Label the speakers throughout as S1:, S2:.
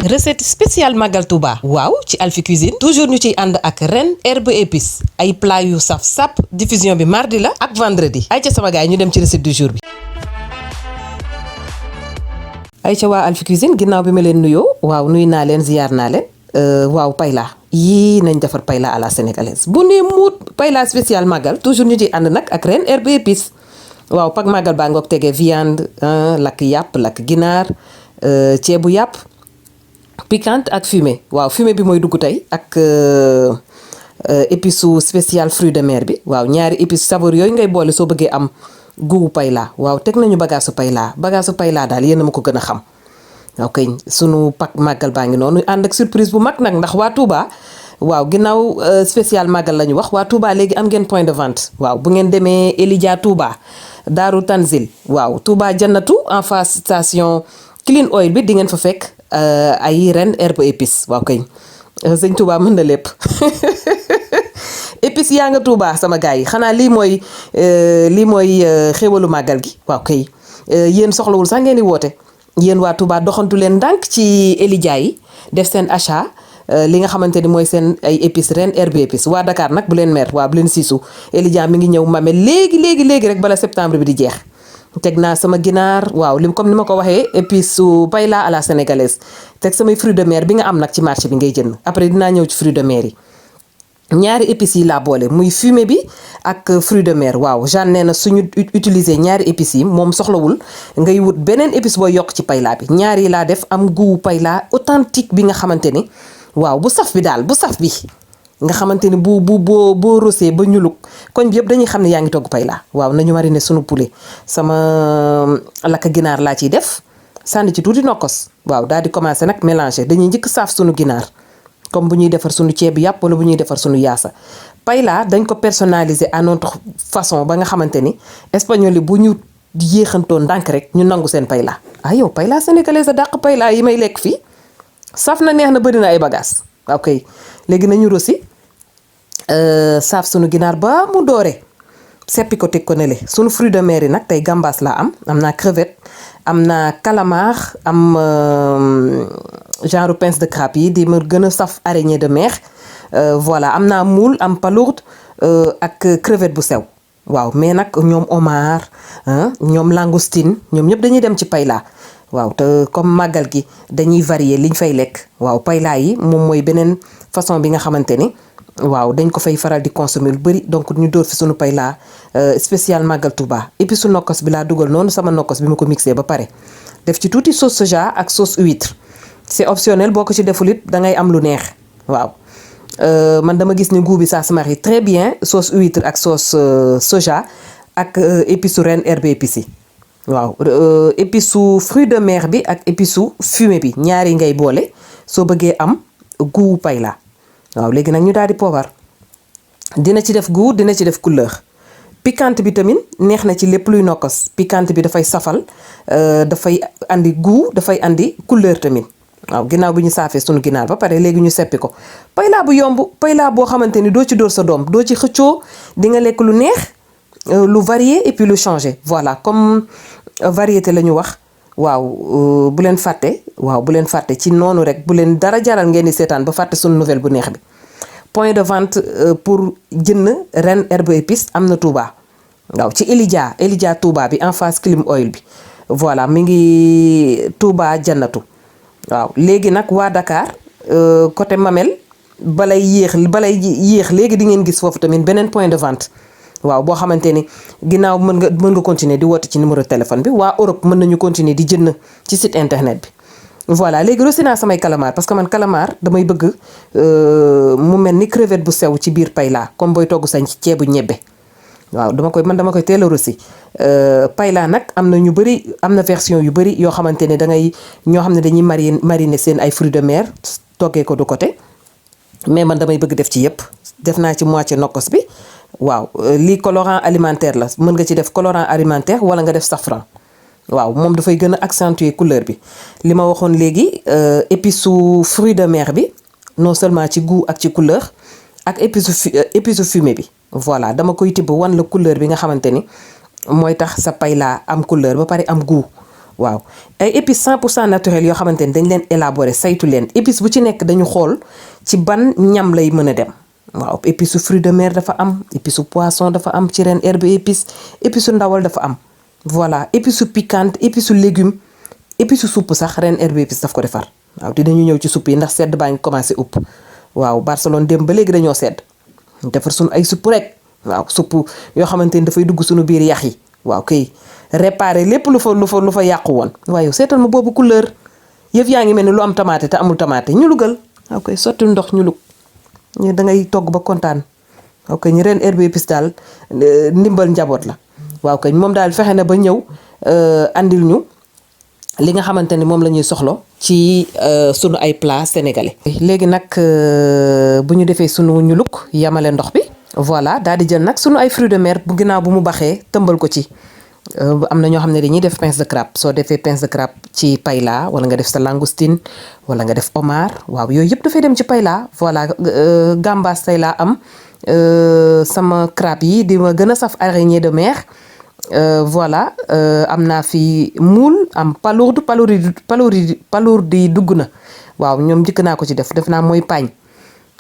S1: recette spécial Magal Touba waaw ci Alphie Cuisine toujours ñu ciy ànd ak REEN herbe épice ay plat yu saf sap diffusion bi mardi la ak vendredi ay ca sama gaay ñu dem ci recette du jour bi. ay ca waa Alphie Cuisine ginnaaw bi ma leen nuyoo waaw nuy naa leen ziyaar naa leen waaw Paella yii nañ defar Paella à la sénégalaise bu nee muut Paella spécial Magal toujours ñu ciy ànd nag ak REEN herbe épice waaw pak Magal baa ngoog tegee viande lakk yàpp lakk ginaar ceebu yàpp piquante ak fumée waaw fumée bi mooy dugg tey ak épice su spécial fruit de mer bi waaw ñaari épice saveur yooyu ngay boole soo bëggee am goût Paella waaw teg nañu bagage su Paella daal yéen a ma ko gën a xam waaw kay sunu pak Magal baa ngi noonu ànd ak surprise bu mag nag ndax waa Touba waaw ginnaaw spécial Magal la ñu wax waa Touba léegi am ngeen point de vente waaw bu ngeen demee Elidia Touba Daaru Tanzil waaw Touba Jannatu en face station Clean Oil bi di ngeen fa fekk ay REEN herbe épice waaw kay sëñ Touba mën na lépp épice yaa nga Touba sama gars yi xanaa lii mooy xéwalu Magal gi waaw kay yéen soxlawul sax ngeen di woote yéen waa Touba doxantu leen ndànk ci Elidia yi def seen achat li nga xamante ni mooy seen ay épices REEN herbe épice waa Dakar nag bu leen mer waa bu leen siisu Elidia mi ngi ñëw mame léegi rek bala septembre bi di jeex teg naa sama ginaar waaw comme ni ma ko waxee épice su Paella à la sénégalaise teg samay fruits de mer bi nga am nag ci marché bi ngay jënd après dinaa ñëw ci fruits de mer yi ñaari épices yi laa boole muy fumée bi ak fruits de mer waaw Jeanne nee na suñu utiliser ñaari épices yi moom soxlawul ngay wut beneen épice booy yokk ci Paella bi ñaari yi laa def am goût Paella authentique bi nga xamante ni waaw bu saf bi daal bu saf bi nga xamante ni boo rosé ba ñuluk koñ bi yëpp dañuy xam ne yaa ngi togg Paella waaw nañu mariner sunu poulet sama lakk ginaar laa ciy def sànni ci tuuti nokkos waaw daal di commencé nag mélanger dañuy njëkk saaf sunu ginaar comme bu ñuy defar sunu ceebu yàpp wala bu ñuy defar sunu yaasa Paella dañ ko personnaliser à notre façon ba nga xamante ni espagnol yi bu ñu yéexantoo ndànk rek ñu nangu seen Paella yow Paella sénégalaise a dàq Paella yi may lekk fii saf na neex na bëri na ay bagages waaw kay léegi nañu rosi saaf sunu ginaar ba mu doore seppi ko teg ko nele sunu fruit de mer yi nag tey gambas laa am naa crevette am naa calamar am genre pince de crabe yi di ma gën a saf araignée de mer voilà am naa moule am palourde ak crevette bu sew waaw mais nag ñoom homard ñoom langoustine ñoom ñëpp dañuy dem ci Paella waaw te comme Magal gi dañuy varier liñ fay lekk waaw Paella yi moom mooy beneen façon bi nga xamante ni waaw dañ ko fay faral di consommer lu bëri donc ñu dóor fi sunu Paella spécial Magal Touba épice su nokkos bi laa dugal noonu sama nokkos bi ma ko mixé ba pare def ci tuuti sauce soja ak sauce huître c'est optionnel boo ko ci deful it da ngay am lu neex waaw man dama gis ni goût bi ça se marie très bien sauce huître ak sauce soja ak épice su REEN herbe épice yi waaw épice su fruit de mer bi ak épice su fumée bi ñaari ngay boole soo bëggee am goût Paella waaw léegi nag ñu daal di poobar dina ci def goût dina ci def couleur piquante bi tamit neex na ci lépp luy nokkos piquante bi dafay safal dafay andi goût dafay andi couleur tamit waaw ginnaaw bi ñu saafee sunu ginaar ba pare léegi ñu seppi ko Paella bu yomb Paella boo xamante ni doo ci dóor sa doom doo ci xëccoo di nga lekk lu neex lu varié et puis lu changé voilà comme variété la ñu wax waaw bu leen fàtte ci noonu rek bu leen dara jaral ngeen di seetaan ba fàtte sunu nouvelle bu neex bi point de vente pour jënd REEN herbe épice am na Touba waaw ci Elidia Touba bi en face Clean Oil bi voilà mi ngi Touba Jannatu waaw léegi nag waa Dakar côté Mamel balay yéex léegi di ngeen gis foofu tamit beneen point de vente waaw boo xamante ni ginnaaw mën nga continuer di woote ci numéro téléphone bi waa Europe mën nañu continuer di jënd ci site internet bi voilà léegi rosi naa samay calamar parce que man calamar damay bëgg mu mel ni crevette bu sew ci biir Paella comme booy togg sañ ci ceebu ñebbe waaw dama koy teel a rosi Paella nag am na version yu bëri yoo xamante ne ñoo xam ne dañuy mariner seen ay fruits de mer toggee ko du côté mais man damay bëgg def ci yëpp def naa ci moitié nokkos bi waaw lii colorant alimentaire la mën nga ci def colorant alimentaire wala nga def safran waaw moom dafay gën a accentuer couleur bi li ma waxoon léegi épice su fruit de mer bi non seulement ci goût ak ci couleur ak épice su fumée bi voilà dama koy tibb wan la couleur bi nga xamante ni mooy tax sa Paella am couleur ba pare am goût waaw ay épices 100% naturel yoo xamante ni dañ leen élaborer saytu leen épice bu ci nekk dañu xool ci ban ñam lay mën a dem waaw épice su fruit de mer dafa am épice su poisson dafa am ci ren herbe épice épice su ndawal dafa am voilà épice su piquante épice su légume épice su supp sax ren herbe épice daf ko defar waaw dinañu ñëw ci supp yi ndax sedd baa ngi commencé upp waaw Barcelone dem ba léegi dañoo sedd defar suñu ay supp rek waaw supp yoo xamante ni dafay dugg suñu biir yax yi waaw kay réparer lépp lu fa yàqu woon waaye seetal ma boobu couleur yëf yaa ngi mel ni lu am tamaate te amul tamaate ñu lugal waaw kay sotti ndox ñu lug ñu da ngay togg ba kontaan waaw kay ñu ren herbe épice daal ndimbal njaboot la waaw kay moom daal fexe na ba ñëw andil ñu li nga xamante ni moom la ñuy soxlo ci sunu ay plat sénégalais. léegi nag bu ñu defee sunu ñu lug yamale ndox bi voilà daal di jël nag sunu ay fruits de mer bu ginnaaw bu mu baxee tëmbal ko ci. am na ñoo xam ne dañuy def pince de crabe soo defee pince de crabe ci paella wala nga def sa langoustine wala nga def homard waaw yooyu yëpp dafay dem ci paella voilà gambas tey laa am sama crabe yi di ma gën a saf araignée de mer voilà am naa fi moule am palourdi dugg na waaw ñoom njëkk naa ko ci def naa mooy paañ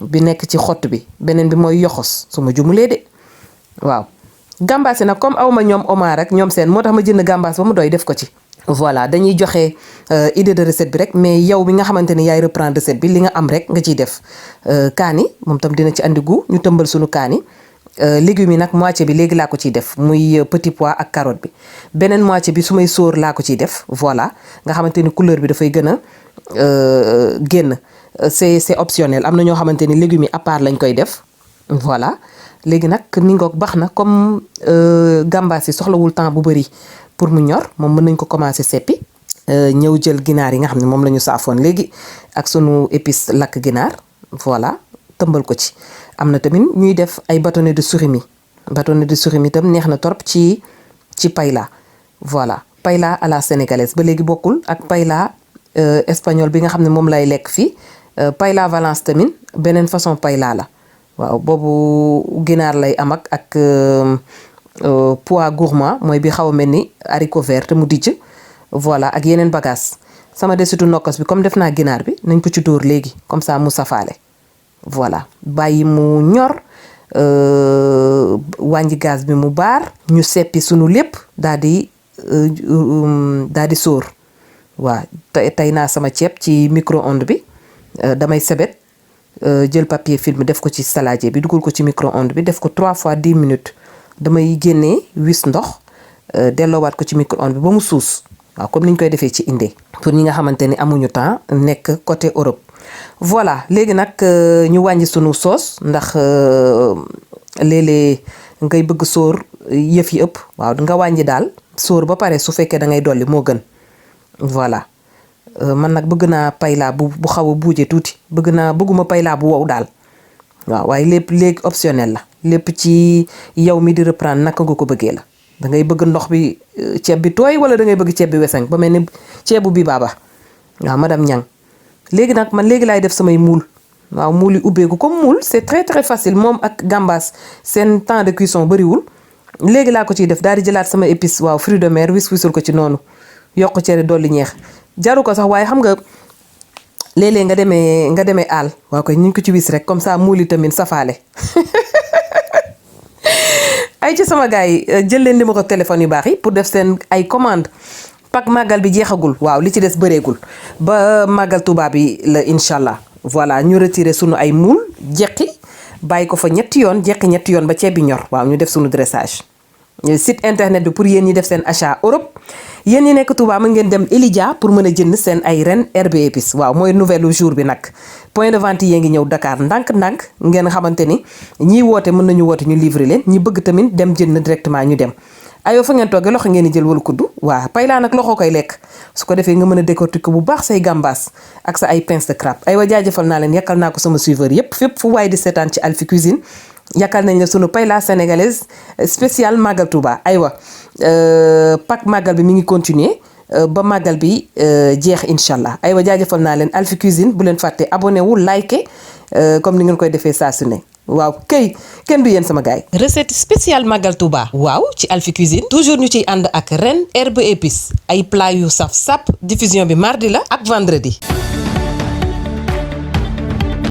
S1: bi nekk ci xott bi beneen bi mooy yoxos su ma jumulee de waaw gambaas yi nag comme awma ñoom Omar rek ñoom seen moo tax ma jënd gambaas ba mu doy def ko ci voilà dañuy joxe idée de recette bi rek mais yow bi nga xamante ni yaay reprendre recette bi li nga am rek nga ciy def kaani moom tam dina ci andi gu ñu tëmbal suñu kaani légumes yi nag moitié bi léegi laa ko ciy def muy petit pois ak carotte bi beneen moitié bi su may sóor laa ko ciy def voilà nga xamante ni couleur bi dafay gën a génn c'est optionnel am na ñoo xamante ni légumes yi à part lañ koy def voilà léegi nag mi ngoog baax na comme gambaas yi soxlawul temps bu bëri pour mu ñor moom mën nañ ko commencer seppi ñëw jël ginaar yi nga xam ne moom la ñu saafoon léegi ak sunu épice lakk ginaar voilà tëmbal ko ci. am na tamit ñuy def ay bâtonnet de surimi itam neex na torop ci paella voilà paella à la sénégalaise ba léegi bokkul ak paella espagnol bi nga xam ne moom lay lekk fii paella Valence tamit beneen façon paella la. waaw boobu ginaar lay am ak pois gourmand mooy bi xaw a mel ni haricot vert te mu dijj voilà ak yeneen bagage sama desitu nokkos bi comme def naa ginaar bi nañ ko ci dóor léegi comme ça mu safaale voilà bàyyi mu ñor wàññi gaz bi mu baar ñu seppi sunu lépp daal di sóor waaw tey naa sama ceeb ci micro-ondes bi damay sebet jël papier film def ko ci saladier bi dugal ko ci micro-ondes bi def ko 3 fois 10 minutes damay génnee wis ndox delloowaat ko ci micro-ondes bi ba mu suus waaw comme ni ñu koy defee ci indee pour ñi nga xamante ni amuñu temps nekk côté Europe. voilà léegi nag ñu wàññi sunu soos ndax léeg-léeg ngay bëgg sóor yëf yi ëpp waaw nga wàññi daal sóor ba pare su fekkee da ngay dolli moo gën voilà. man nag bëgg naa paella bu xaw a buuje tuuti bëgguma paella bu wow daal waaw waaye lépp léegi optionnel la lépp ci yow mi di reprendre naka nga ko bëggee la da ngay bëgg ndox bi ceeb bi tooy wala da ngay bëgg ceeb bi weseng ba mel ni ceebu bi baaba waaw madame Niang léegi nag man léegi laay def samay muul waaw muul yi ubbeeku comme muul c'est très très facile moom ak gambas seen temps de cuisson bëriwul léegi laa ko ciy def daal di jëlaat sama épice waaw fruit de mer wisul ko ci noonu yokk cere dolli ñeex jaru ko sax waaye xam nga léeg-léeg nga demee àll waaw koy ñu ko ci wis rek comme ça muuli tamit safaale ay ci sama gars yi jël leen numéro téléphone yu baax yi pour def seen ay commande pak màggal bi jeexagul waaw li ci des bëreegul ba màggal Touba bi la incha allah voilà ñu retiré sunu ay muul jeqi bàyyi ko fa ñetti yoon ba ceeb bi ñor waaw ñu def sunu dressage site internet bi pour yéen ñi def seen achat Europe yéen ñi nekk Touba mën ngeen dem Elidia pour mën a jënd seen ay ren herbe épice waaw mooy nouvelle jour bi nag point de vente yi ngi ñëw Dakar ndànk-ndànk ngeen xamante ni ñiy woote mën nañu woote ñu livrer leen ñi bëgg tamit dem jënd directement ñu dem ayoo fa ngeen toogee loxo ngeen di jël wala kuddu waaw paella nag loxo koy lekk su ko defee nga mën a décortiquer bu baax say gambas ak sa ay pince de crabe aywa jaajëfal naa leen yàkkal naa ko sama suiveur yépp fépp fu waaye di seetaan ci Alphie Cuisine yàkkal nañ la sunu paella sénégalaise spécial Magal Touba aywa pak Magal bi mi ngi continuer ba Magal bi jeex incha allah aywa jaajëfal naa leen Alphie Cuisine bu leen fàtte abonné wu like comme ni ngeen koy defee saa su ne waaw kay kenn du yéen sama gaay recette spéciale Magal Touba waaw ci Alphie Cuisine toujours ñu ciy ànd ak REEN herbe épice ay plat yu saf sap diffusion bi mardi la ak vendredi